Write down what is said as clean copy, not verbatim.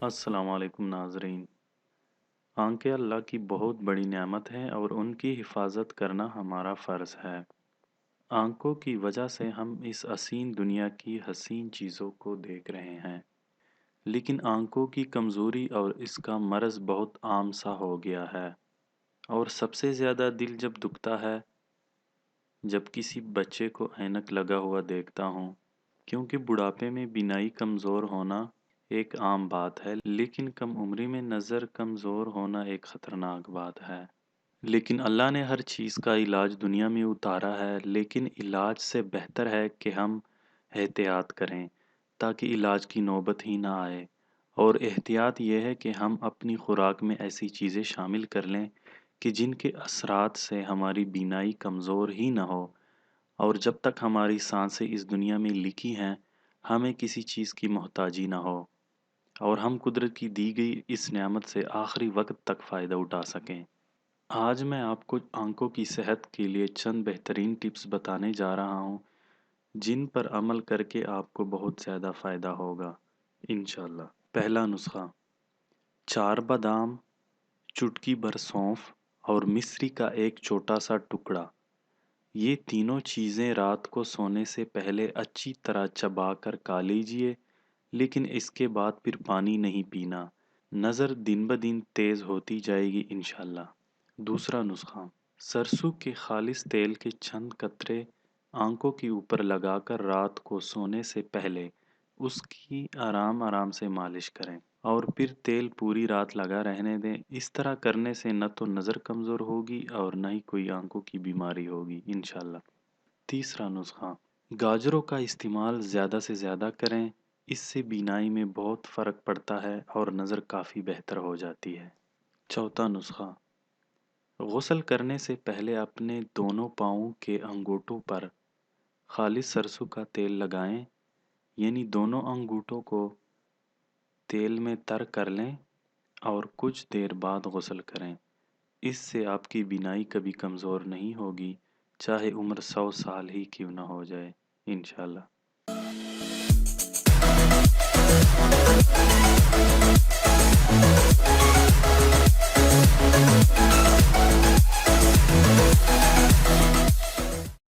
अस्सलाम वालेकुम नाज़रीन। आंखें अल्लाह की बहुत बड़ी नेमत है और उनकी हिफाजत करना हमारा फ़र्ज़ है। आंखों की वजह से हम इस हसीन दुनिया की हसीन चीज़ों को देख रहे हैं। लेकिन आंखों की कमज़ोरी और इसका मर्ज़ बहुत आम सा हो गया है। और सबसे ज़्यादा दिल जब दुखता है जब किसी बच्चे को ऐनक लगा हुआ देखता हूँ, क्योंकि बुढ़ापे में बीनाई कमज़ोर होना एक आम बात है, लेकिन कम उम्री में नज़र कमज़ोर होना एक ख़तरनाक बात है। लेकिन अल्लाह ने हर चीज़ का इलाज दुनिया में उतारा है, लेकिन इलाज से बेहतर है कि हम एहतियात करें, ताकि इलाज की नौबत ही ना आए। और एहतियात ये है कि हम अपनी खुराक में ऐसी चीज़ें शामिल कर लें कि जिनके असरात से हमारी बीनाई कमज़ोर ही ना हो। और जब तक हमारी सांसें इस दुनिया में लिखी हैं, हमें किसी चीज़ की मोहताजी ना हो और हम कुदरत की दी गई इस नेमत से आखिरी वक्त तक फ़ायदा उठा सकें। आज मैं आपको आंखों की सेहत के लिए चंद बेहतरीन टिप्स बताने जा रहा हूँ, जिन पर अमल करके आपको बहुत ज़्यादा फ़ायदा होगा, इंशाल्लाह। पहला नुस्खा: 4 बादाम, चुटकी भर सौंफ और मिश्री का एक छोटा सा टुकड़ा। ये तीनों चीज़ें रात को सोने से पहले अच्छी तरह चबा कर खा लीजिए, लेकिन इसके बाद फिर पानी नहीं पीना। नज़र दिन ब दिन तेज़ होती जाएगी इंशाल्लाह। दूसरा नुस्खा: सरसों के खालिस तेल के चंद कतरे आंखों के ऊपर लगाकर रात को सोने से पहले उसकी आराम आराम से मालिश करें और फिर तेल पूरी रात लगा रहने दें। इस तरह करने से न तो नज़र कमज़ोर होगी और न ही कोई आंखों की बीमारी होगी इंशाल्लाह। तीसरा नुस्खा: गाजरों का इस्तेमाल ज़्यादा से ज़्यादा करें। इससे बीनाई में बहुत फ़र्क पड़ता है और नज़र काफ़ी बेहतर हो जाती है। चौथा नुस्खा: गुस्ल करने से पहले अपने दोनों पाँवों के अंगूठों पर खालिस सरसों का तेल लगाएं, यानी दोनों अंगूठों को तेल में तर कर लें और कुछ देर बाद गुस्ल करें। इससे आपकी बीनाई कभी कमज़ोर नहीं होगी, चाहे उम्र 100 साल ही क्यों ना हो जाए, इंशाल्लाह।